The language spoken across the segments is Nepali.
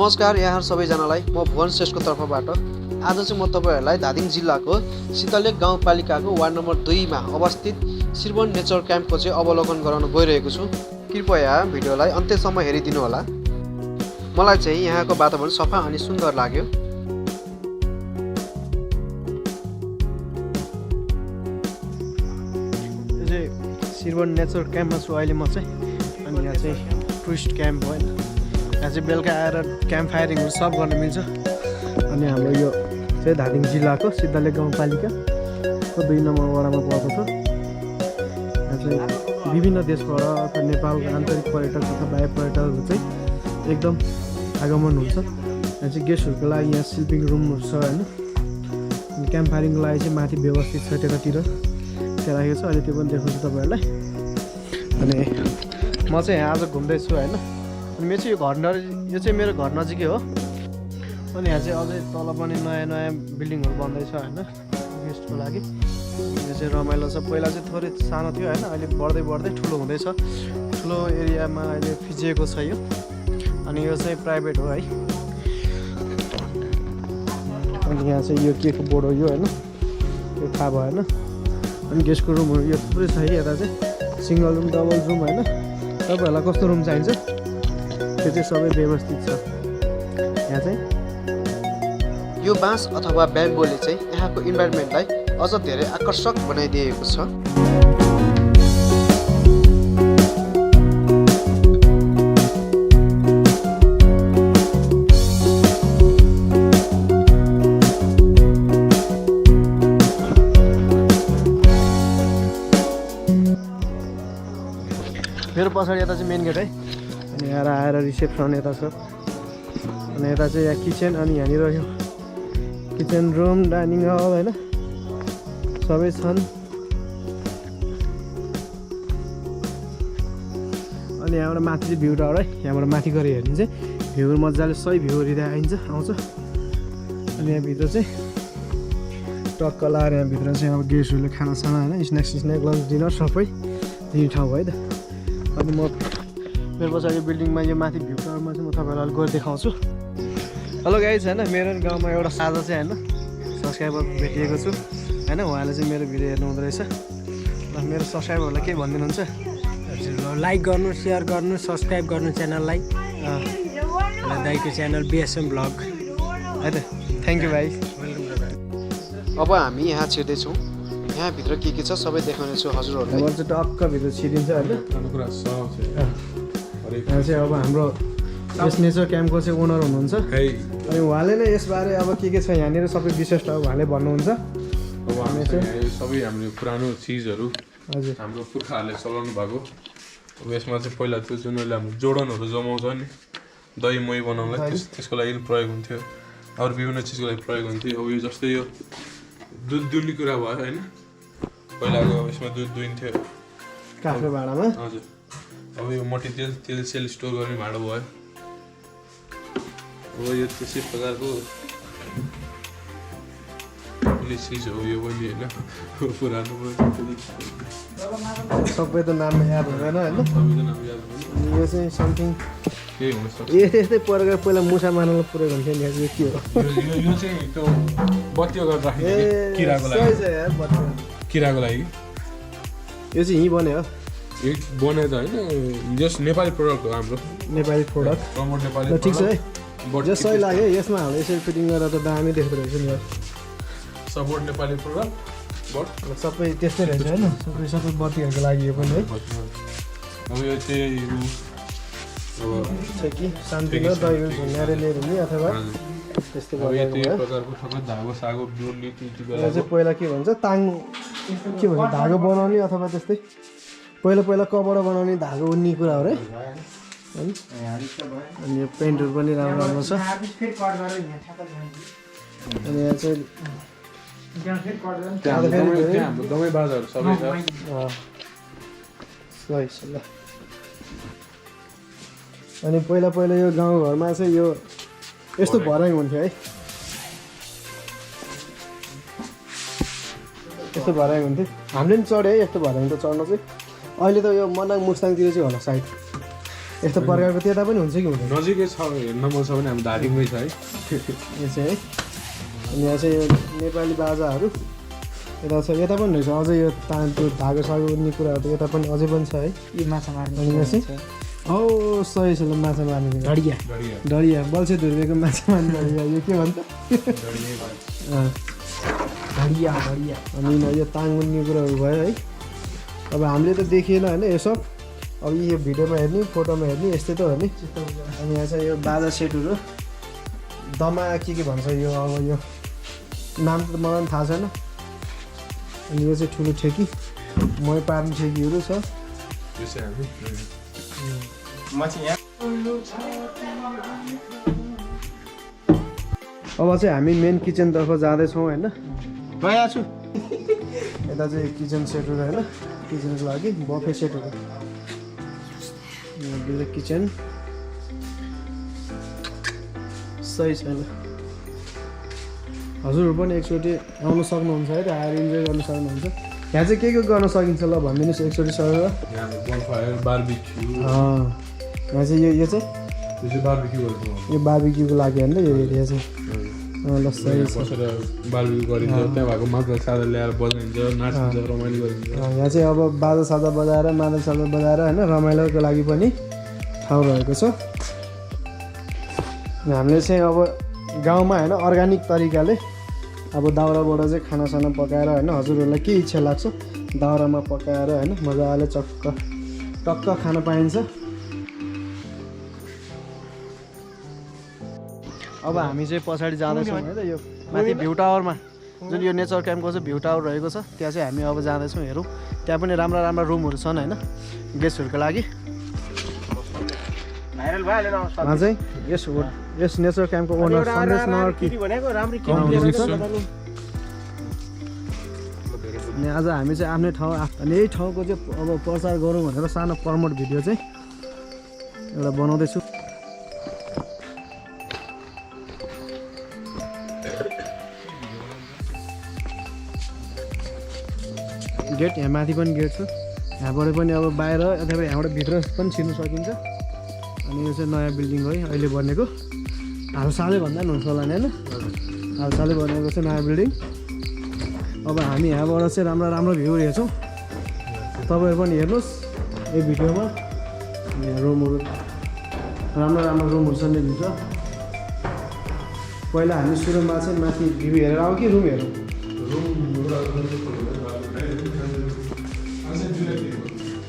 नमस्कार यहाँ सबैजनालाई म भुवन श्रेष्ठको तर्फबाट आज चाहिँ म तपाईहरुलाई धादिङ जिल्लाको सिद्धलेक गाउँपालिकाको वार्ड नम्बर 2 मा अवस्थित श्रीबन नेचर क्याम्पको चाहिँ अवलोकन गराउन गइरहेको छु। कृपया भिडियोलाई अन्त्यसम्म हेरिदिनु होला। मलाई चाहिँ यहाँको वातावरण सफा अनि सुन्दर लाग्यो। यो चाहिँ श्रीबन नेचर क्याम्पमा छु अहिले म चाहिँ। अनि यहाँ चाहिँ टुरिस्ट क्याम्प हो हैन। यहाँ चाहिँ बेलुका आएर क्याम्प फायरिङहरु सब गर्न मिल्छ। अनि हाम्रो यो चाहिँ धादिङ जिल्लाको सिद्धलेक गाउँपालिकाको 2 नम्बर वडामा पर्दछ। यहाँ चाहिँ विभिन्न देशबाट अथवा नेपालको आन्तरिक पर्यटक तथा बाह्य पर्यटकहरू चाहिँ एकदम आगमन हुन्छ। यहाँ चाहिँ गेस्टहरूको लागि यहाँ स्लिपिङ रुमहरू छ हैन। अनि क्याम्प फायरिङको लागि चाहिँ माथि व्यवस्थित छ त्यतातिर त्यहाँ राखेको छ। अहिले त्यो पनि देखाउँछु तपाईहरुलाई। अनि म चाहिँ यहाँ आज घुम्दै छु हैन। अनि मेरो चाहिँ यो चाहिँ मेरो घर नजिकै हो। अनि यहाँ चाहिँ अझै तल पनि नयाँ बिल्डिङहरु बन्दै छ हैन गेस्टको लागि। यो चाहिँ रमाइलो छ। पहिला चाहिँ थोरै सानो थियो हैन, अहिले बढ्दै ठुलो हुँदैछ। ठुलो एरियामा अहिले फिजिएको छ यो। अनि यो चाहिँ प्राइभेट हो है। अनि यहाँ चाहिँ यो के को बोर्ड हो यो हैन, यो थाहा भएन। अनि गेस्टको रुमहरु यो थुप्रै छ है। यता चाहिँ सिंगल रुम डबल रुम हैन। तपाईहरुलाई कस्तो रुम चाहिन्छ त्यो चाहिँ सबै व्यवस्थित छ। यहाँ चाहिँ यो बाँस अथवा ब्याम्बोले चाहिँ यहाँको इन्भाइरोमेन्टलाई अझ धेरै आकर्षक बनाइदिएको छ। मेरो पछाडि यता चाहिँ मेन गेट है। अनि यहाँ आएर रिसेप्सन यता छ। अनि यता चाहिँ यहाँ किचन। अनि यहाँनिर यो किचन रुम डाइनिङ हल हैन सबै छन्। अनि यहाँबाट माथि चाहिँ भ्यू टावर है। यहाँबाट माथि गएर हेर्ने चाहिँ भ्यू मजाले सही भ्यू आउँछ। अनि यहाँभित्र चाहिँ टक्क लाएर यहाँभित्र चाहिँ अब गेस्टहरूले खानासाना हैन स्न्याक्स लन्च डिनर सबै दिने ठाउँ है त। अनि म मेरो पछाडि बिल्डिङमा यो माथि भ्यू टावरमा चाहिँ म तपाईहरुलाई गएर देखाउँछु। हेलो गाइज हैन, मेरो गाउँमा एउटा साझा चाहिँ हैन सब्स्क्राइबर भेटिएको छु हैन। उहाँले चाहिँ मेरो भिडियो हेर्नु हुँदो रहेछ। ल मेरो सब्स्क्राइबरहरूलाई के भनिदिनुहुन्छ? हजुर लाइक गर्नु, सेयर गर्नु, सब्स्क्राइब गर्नु च्यानललाई। दाइको च्यानल बिएसएम ब्लग है त। थ्याङ्क यू भाइ। अब हामी यहाँ छिर्दैछौँ। यहाँभित्र के छ सबै देखाउने छु हजुरहरूलाई। म चाहिँ टक्क भित्र छिरिन्छ हैन। यहाँ चाहिँ अब हाम्रो यस नेचर क्याम्पको चाहिँ ओनर हुनुहुन्छ। अनि उहाँले नै यसबारे अब के छ यहाँनिर सबै विशेष उहाँले भन्नुहुन्छ। अब हामी चाहिँ सबै हाम्रो पुरानो चिजहरू हजुर हाम्रो पुर्खाहरूले चलाउनु भएको। अब यसमा चाहिँ पहिला त्यो जुन अहिले हाम्रो जोडनहरू जमाउँछ नि दही मही बनाउनलाई त्यसको लागि प्रयोग हुन्थ्यो। अरू विभिन्न चिजको लागि प्रयोग हुन्थ्यो। अब यो जस्तै यो दुध दुहुने कुरा भयो हैन। पहिलाको यसमा दुध दुहिन्थ्यो काठको भाँडामा। हजुर अब यो तेल सेल स्टोर गर्ने भाँडो भयो। अब यो त्यसै प्रकारको चिज हो यो पनि होइन पुरानो सबै त नाम याद हुँदैन होइन। यो चाहिँ समथिङ के हुनसक्छ यस्तै प्रकार पहिला मुसा मार्नलाई प्रयोग हुन्थ्यो नि। यो के हो? यो चाहिँ त्यो बत्तीको गरेर राखिन्छ किराको लागि। किराको लागि यो चाहिँ यहीँ बन्यो हो। यो बने त होइन जस्ट नेपाली प्रडक्ट हो हाम्रो। नेपाली प्रोडक्ट प्रमोट नेपाली ठिक छ है। जो सही लाग्यो यसमा हाल्दा यसरी फिटिङ गरेर त दामी देख्दो रहेछ नि। सपोर्ट नेपाली प्रोडक्ट बट सबै त्यस्तै रहेछ होइन। सबै बत्तीहरूको लागि यो पनि है। अब यो चाहिँ छ कि शान्तिमा दही झुन्याएर हुने अथवा त्यस्तै प्रकारको ठक्क धागो सागो जोड्ने चाहिँ पहिला के भन्छ ताङ के भन्छ धागो बनाउने अथवा त्यस्तै पहिला कपडा बनाउने धागो उन्ने कुरा हो है। अनि यो पेन्टहरू पनि राम्रो छ। अनि यहाँ चाहिँ हाम्रो दमै बाजाहरू सबै छ। ल अनि पहिला यो गाउँघरमा चाहिँ यो यस्तो भर्याङ हुन्थ्यो है। यस्तो भर्याङ हुन्थ्यो। हामीले पनि चढ्यो है यस्तो भर्याङ त चढ्न चाहिँ। अहिले त यो मनाङ मुस्ताङतिर चाहिँ होला सायद। यस्तो प्रकारको त्यता पनि हुन्छ कि हुँदैन नजिकै छ हेर्न मन छ भने हाम्रो धादिङमै छ है यो चाहिँ है अनि यहाँ चाहिँ यो नेपाली बाजाहरू यता छ यता पनि रहेछ अझै यो त्यो धागो सागो उड्ने कुराहरू त यता पनि अझै पनि छ है यो माछा मार्ने अनि यहाँ चाहिँ सही छ ल माछा मार्ने ढडिया डरिया बल्छे धुर्बेको माछा मार्ने डरिया यो के भन्छ ढडिया अनि यो ताङ उड्ने कुराहरू भयो है अब हामीले त देखिएन होइन यो सब अब यो भिडियोमा हेर्ने फोटोमा हेर्ने यस्तै त हो नि अनि यहाँ चाहिँ यो बाजा सेटहरू दमा के भन्छ यो अब यो नाम त मलाई पनि थाहा छैन अनि यो चाहिँ ठुलो ठेकी मै पार्ने ठेकीहरू छ अब चाहिँ हामी मेन किचनतर्फ जाँदैछौँ होइन गएको छु यता चाहिँ किचन सेटहरू होइन किचनको लागि बफे सेटहरू किचन सही छैन हजुरहरू पनि एकचोटि आउनु सक्नुहुन्छ है त आएर इन्जोय गर्न सक्नुहुन्छ यहाँ चाहिँ के गर्न सकिन्छ ल भनिदिनुहोस् एकचोटि सर यहाँ चाहिँ यो चाहिँ यो बार्बिक्यूको लागि होइन यो एरिया चाहिँ ल सही छ यहाँ चाहिँ अब बाजा साजा बजाएर मादल साजा बजाएर होइन रमाइलोको लागि पनि ठाउँ रहेको छ हामीले चाहिँ अब गाउँमा होइन अर्ग्यानिक तरिकाले अब दाउराबाट चाहिँ खानासाना पकाएर होइन हजुरहरूलाई के इच्छा लाग्छ दाउरामा पकाएर होइन मजाले टक्क खान पाइन्छ अब हामी चाहिँ पछाडि जाँदैछौँ है त यो माथि भ्यू टावरमा जुन यो नेचर क्याम्पको चाहिँ भ्यू टावर रहेको छ त्यहाँ चाहिँ हामी अब जाँदैछौँ हेरौँ त्यहाँ पनि राम्रा राम्रा रुमहरू छन् होइन गेस्टहरूको लागि चाहिँ यस नेचर क्याम्पको ओनर सन्देश नर्की अनि आज हामी चाहिँ आफ्नै ठाउँ अनि यही ठाउँको चाहिँ अब प्रचार गरौँ भनेर सानो प्रमोट भिडियो चाहिँ एउटा बनाउँदैछु गेट यहाँ माथि पनि गेट छ यहाँबाट पनि अब बाहिर अथवा यहाँबाट भित्र पनि छिर्नु सकिन्छ अनि यो चाहिँ नयाँ बिल्डिङ हो है अहिले बनेको हालसालै भन्दा पनि हुन्छ होला नि होइन हालसालै बनेको चाहिँ नयाँ बिल्डिङ अब हामी यहाँबाट चाहिँ राम्रो राम्रो भ्यूहरू हेर्छौँ तपाईँहरू पनि हेर्नुहोस् यो भिडियोमा रुमहरू राम्रो राम्रो रुमहरू छन् यो भित्र पहिला हामी सुरुमा चाहिँ माथि भ्यू हेरेर आउँ कि रुम हेरौँ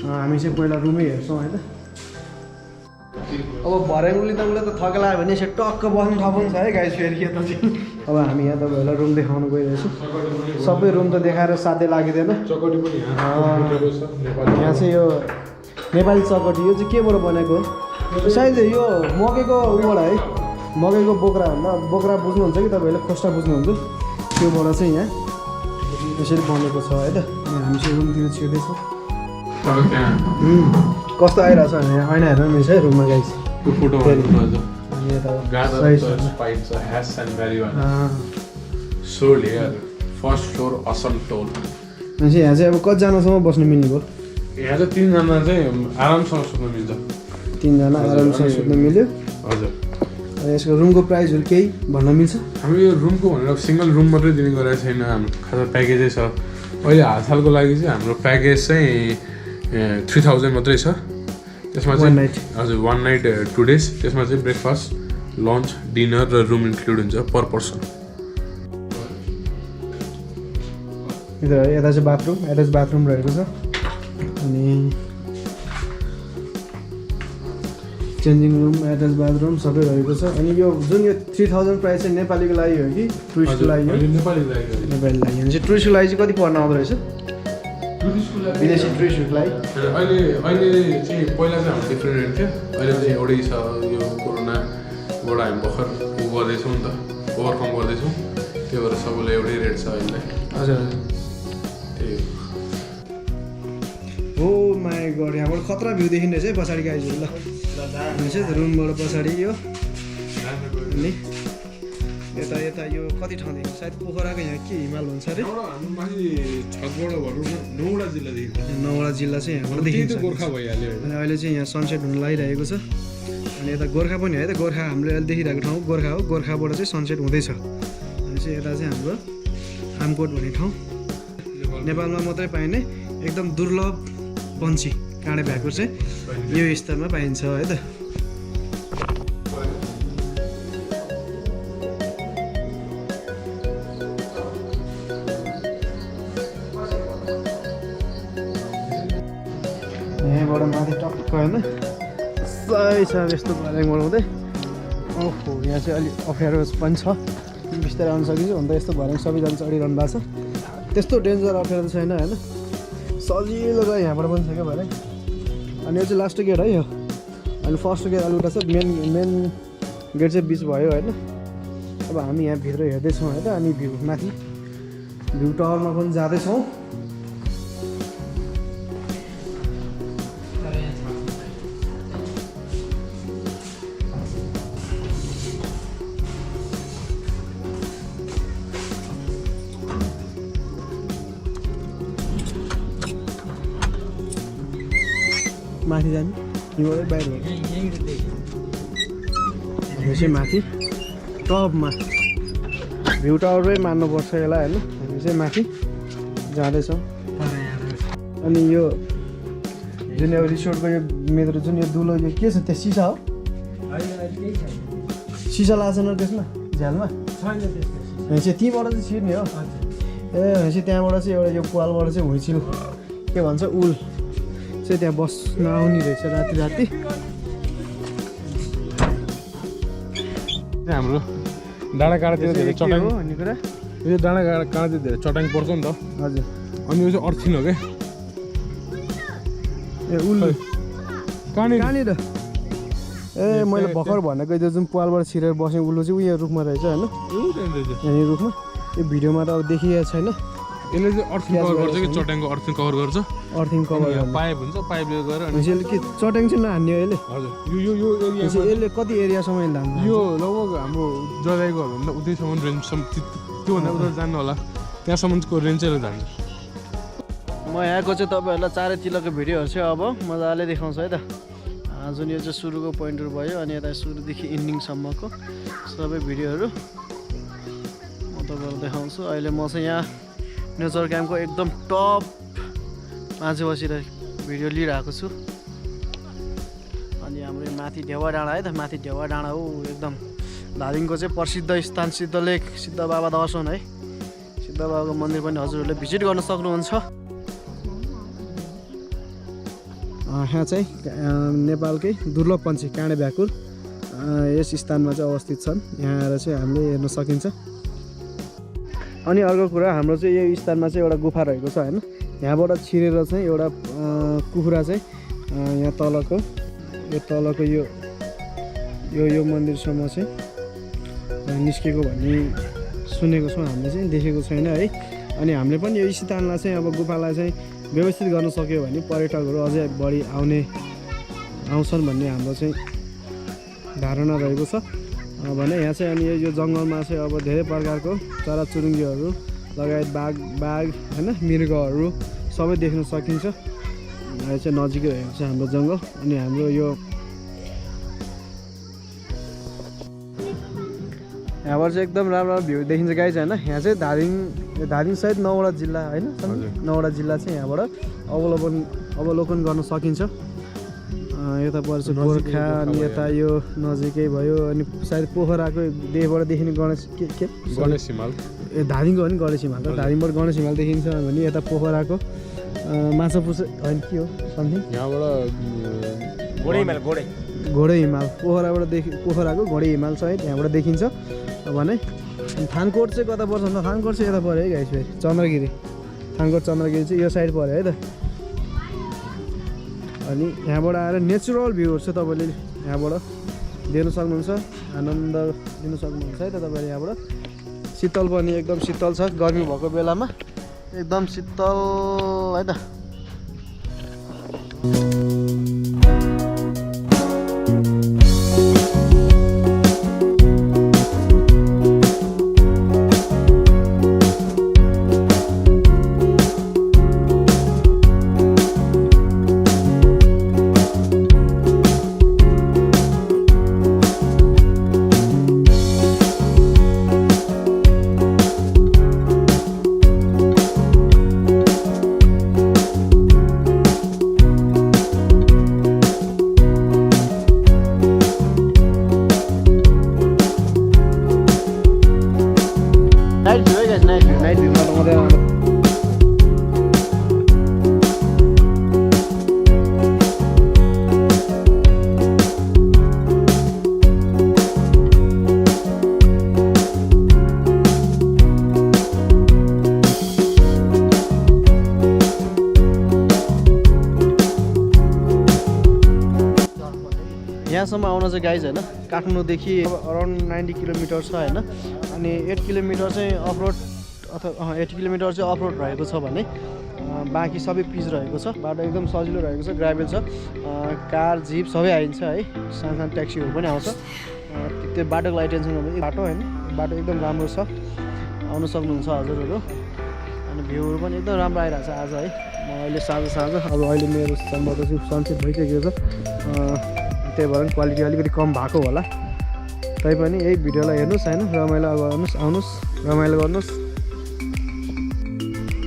हामी चाहिँ पहिला रुमै हेर्छौँ होइन अब भरे उसले त थक लाग्यो भने यसो टक्क बस्ने ठाउँ पनि छ है गाइस फेरि यता चाहिँ अब हामी यहाँ तपाईँहरूलाई रुम देखाउनु गइरहेछौँ सबै रुम त देखाएर साध्य लागिँदैन यहाँ चाहिँ यो नेपाली चौकटी यो चाहिँ केबाट बनेको हो सायद यो मकैको उबाट है मकैको बोक्रा बोक्रा बुझ्नुहुन्छ कि तपाईँहरूले खोस्टा बुझ्नुहुन्छ त्योबाट चाहिँ यहाँ यसरी बनेको छ है त हामी चाहिँ रुमतिर छिर्दैछौँ कस्तो आइरहेको छ भने ऐना हेर्न मिल्छ है रुममा गाइस यहाँ चाहिँ अब कतिजनासम्म बस्नु मिल्ने भयो यहाँ चाहिँ 3 जना चाहिँ आरामसँग सुत्न मिल्छ 3 जना आरामसँग सुत्न मिल्यो हजुर यसको रुमको प्राइसहरू केही भन्न मिल्छ हामी यो रुमको भनेर सिङ्गल रुम मात्रै दिने गरेको छैन हाम्रो खासा प्याकेजै छ अहिले हालसालको लागि चाहिँ हाम्रो प्याकेज चाहिँ 3000 मात्रै छ त्यसमा चाहिँ हजुर 1 नाइट 2 डेज त्यसमा चाहिँ ब्रेकफास्ट लन्च डिनर र रुम इन्क्लुड हुन्छ पर पर्सन यता चाहिँ बाथरुम एट्याच बाथरुम रहेको छ अनि चेन्जिङ रुम एट्याच बाथरुम सबै रहेको छ अनि यो जुन यो 3000 प्राइस चाहिँ नेपालीको लागि हो कि टुरिस्टको लागि हो नेपालीको लागि भने चाहिँ टुरिस्टको लागि चाहिँ कति पर्न आउँदो रहेछ विदेशी टुरिस्टहरूको लागि अहिले चाहिँ पहिला चाहिँ हाम्रो डिफ्रेन्ट रेट थियो अहिले चाहिँ एउटै छ यो कोरोनाबाट हामी भर्खर गर्दैछौँ नि त ओभरकम गर्दैछौँ त्यही भएर सबैलाई एउटै रेट छ अहिले हजुर त्यही हो माई गड यहाँबाट खतरा भ्यू देखिँदो रहेछ है पछाडि गाइजहरू ल रुमबाट पछाडि यो अनि यता यता यो कति ठाउँदेखि सायद पोखराको यहाँ के हिमाल हुन्छ अरे हाम्रो माथि छतबाट भनौँ न 9वटा जिल्लादेखि 9वटा जिल्ला चाहिँ यहाँबाट देखिन्छ गोर्खा भइहाल्यो अनि अहिले चाहिँ यहाँ सनसेट हुन लागिरहेको छ अनि यता गोर्खा पनि है त गोर्खा हामीले अहिले देखिरहेको ठाउँ गोर्खा हो गोर्खाबाट चाहिँ सनसेट हुँदैछ अनि चाहिँ यता चाहिँ हाम्रो आमकोट भन्ने ठाउँ नेपालमा मात्रै पाइने एकदम दुर्लभ पन्छी काँडे भ्याकुर चाहिँ यो स्तरमा पाइन्छ है त यहाँबाट माथि टक्क होइन सही छ यस्तो भर्याङबाट हुँदै ओहो यहाँ चाहिँ अलिक अप्ठ्यारो पनि छ बिस्तारै आउन सकिन्छ हुन त यस्तो भर्याङ सबैजना चढिरहनु भएको छ त्यस्तो डेन्जर अप्ठ्यारो त छैन होइन सजिलो गयो यहाँबाट पनि छ क्या भर्याङ अनि यो चाहिँ लास्ट गेट है यो अनि फर्स्ट गेट अलिक उता छ मेन गेट चाहिँ बिच भयो होइन अब हामी यहाँ भित्र हेर्दैछौँ होइन अनि भ्यू माथि भ्यू टावरमा पनि जाँदैछौँ माथि जाने यहीँबाटै बाहिर हामी चाहिँ माथि टपमा भ्यू टावरै मान्नुपर्छ यसलाई होइन हामी चाहिँ माथि जाँदैछौँ अनि यो जुन अब रिसोर्टको यो मेरो जुन यो दुलो यो के छ त्यो सिसा हो सिसा लाग्छ न त्यसमा झ्यालमा भनेपछि त्यहीँबाट चाहिँ छिर्ने हो ए भनेपछि त्यहाँबाट चाहिँ एउटा यो पालबाट चाहिँ हुइचिल के भन्छ उल चाहिँ त्यहाँ बस्न आउने रहेछ राति राति हाम्रो डाँडा काँडातिर धेरै चट्याङ हो भन्ने कुरा यो डाँडा काँडातिर धेरै चट्याङ पर्छ नि त हजुर अनि यो चाहिँ अर्थिन हो क्या ए उल कहाँनिर कहाँनिर ए मैले भर्खर भनेको त्यो जुन पालबाट छिरेर बस्ने उल्लु चाहिँ उयो रुखमा रहेछ होइन यहाँनिर रुखमा यो भिडियोमा त अब देखिएको छैन यसले चाहिँ अर्थिङ कभर गर्छ कि चट्याङको अर्थिङ कभर गर्छ अर्थिङ कभर पाइप हुन्छ पाइपले गएर अनि यसले के चट्याङ चाहिँ नहान्ने हो यसले हजुर यो एरिया यसले कति एरियासम्म धान्नु यो लगभग हाम्रो जराइको भन्दा उतैसम्म रेन्जसम्म त्योभन्दा उता जानु होला त्यहाँसम्मको रेन्ज चाहिँ जान्छ म यहाँको चाहिँ तपाईँहरूलाई चारैतिरको भिडियोहरू चाहिँ अब मजाले देखाउँछु है त जुन यो चाहिँ सुरुको पोइन्टहरू भयो अनि यता सुरुदेखि इन्डिङसम्मको सबै भिडियोहरू म तपाईँहरूलाई देखाउँछु अहिले म चाहिँ यहाँ नेचर क्याम्पको एकदम टपमा चाहिँ बसेर भिडियो लिइरहेको छु अनि हाम्रो यो माथि ढेवा डाँडा है त माथि ढेवा डाँडा हो एकदम धादिङको चाहिँ प्रसिद्ध स्थान सिद्धलेक सिद्ध बाबा दर्शन है सिद्ध बाबाको मन्दिर पनि हजुरहरूले भिजिट गर्न सक्नुहुन्छ यहाँ चाहिँ नेपालकै दुर्लभ पन्छी काँडे भ्याकुर यस स्थानमा चाहिँ अवस्थित छन् यहाँ आएर चाहिँ हामीले हेर्न सकिन्छ अनि अर्को कुरा हाम्रो चाहिँ यो स्थानमा चाहिँ एउटा गुफा रहेको छ होइन यहाँबाट छिरेर चाहिँ एउटा कुखुरा चाहिँ यहाँ तलको यो मन्दिरसम्म चाहिँ निस्केको भन्ने सुनेको छौँ हामीले चाहिँ देखेको छैन है अनि हामीले पनि यो स्थानलाई चाहिँ अब गुफालाई चाहिँ व्यवस्थित गर्न सक्यो भने पर्यटकहरू अझै बढी आउँछन् भन्ने हाम्रो चाहिँ धारणा रहेको छ भने यहाँ चाहिँ अनि यो जङ्गलमा चाहिँ अब धेरै प्रकारको चराचुरुङ्गीहरू लगायत बाघ होइन मृगहरू सबै देख्न सकिन्छ यहाँ चाहिँ नजिकै रहेको छ हाम्रो जङ्गल अनि हाम्रो यो यहाँबाट चाहिँ एकदम राम्रो भ्यू देखिन्छ गाइज होइन यहाँ चाहिँ धादिङ सहित 9वटा जिल्ला होइन 9वटा जिल्ला चाहिँ यहाँबाट अवलोकन गर्न सकिन्छ यता पर्छ गोर्खा अनि यता यो नजिकै भयो अनि सायद पोखराको देहबाट देखिने गणेश हिमाल ए धादिङको हो नि गणेश हिमाल त धादिङबाट गणेश हिमाल देखिन्छ भने यता पोखराको माछापुच्छ्रे होइन के हो समथिङ यहाँबाट घोडे हिमाल पोखराको घोडे हिमाल सहित यहाँबाट देखिन्छ भने थानकोट चाहिँ कता पर्छ भन्दा थानकोट चाहिँ यता पऱ्यो है गाइस फेरि चन्द्रगिरी थानकोट चन्द्रगिरी चाहिँ यो साइड पऱ्यो है त अनि यहाँबाट आएर नेचुरल भ्यूहरू चाहिँ तपाईँले यहाँबाट लिन सक्नुहुन्छ आनन्द लिन सक्नुहुन्छ है त तपाईँले यहाँबाट शीतल पनि एकदम शीतल छ गर्मी भएको बेलामा एकदम शीतल है त है गाइस नाइट भ्यूमा त मात्रै आउँछ यहाँसम्म आउन चाहिँ गाइज होइन काठमाडौँदेखि अराउन्ड 90 किलोमिटर छ होइन अनि 8 किलोमिटर चाहिँ अफरोड अथवा 8 किलोमिटर चाहिँ अफरोड रहेको छ भने बाँकी सबै पिच रहेको छ बाटो एकदम सजिलो रहेको छ ग्राभेल छ कार जिप सबै आइन्छ है सानो सानो ट्याक्सीहरू पनि आउँछ त्यो बाटोको लागि टेन्सन नभए बाटो होइन बाटो एकदम राम्रो छ आउनु सक्नुहुन्छ हजुरहरू अनि भ्यूहरू पनि एकदम राम्रो आइरहेको छ आज है म अहिले साँझ अब अहिले मेरो सम्भवतः चाहिँ सनसेट भइसकेको छ त्यही भएर क्वालिटी अलिकति कम भएको होला तैपनि यही भिडियोलाई हेर्नुहोस् होइन रमाइलो गर्नुहोस् आउनुहोस् रमाइलो गर्नुहोस्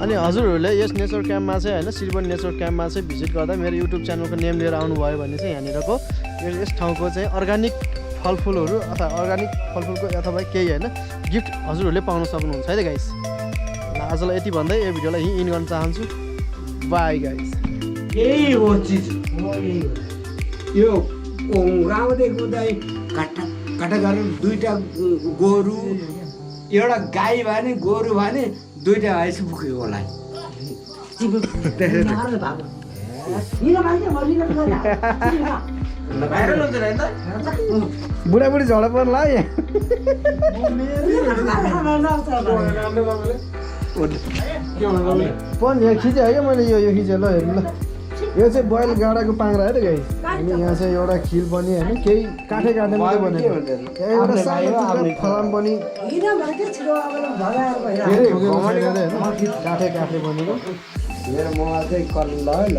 अनि हजुरहरूले यस नेचर क्याम्पमा चाहिँ होइन श्रीवन नेचर क्याम्पमा चाहिँ भिजिट गर्दा मेरो युट्युब च्यानलको नेम लिएर आउनुभयो भने चाहिँ यहाँनिरको यस ठाउँको चाहिँ अर्ग्यानिक फलफुलहरू अथवा अर्ग्यानिक फलफुलको अथवा केही होइन गिफ्ट हजुरहरूले पाउन सक्नुहुन्छ है त गाइस आजलाई यति भन्दै यो भिडियोलाई यहीँ इन गर्न चाहन्छु बाई गाइस यही हो चिज यो गाउँदै कुदाइ काटा गरेर दुईटा गोरु एउटा गाई भने गोरु भने दुईटा आएछ पुग्यो होला बुढाबुढी झडा पर्ला है पनि यहाँ खिचेँ है क्या मैले यो खिचेँ ल हेर्नु ल यो चाहिँ बोइल गाडाको पाङ्रा है त गाई अनि यहाँ चाहिँ एउटा खिल पनि होइन केही काठे मात्रै बनेको एउटा सानो फलाम पनि काठे बनेको मेरो म चाहिँ कल ल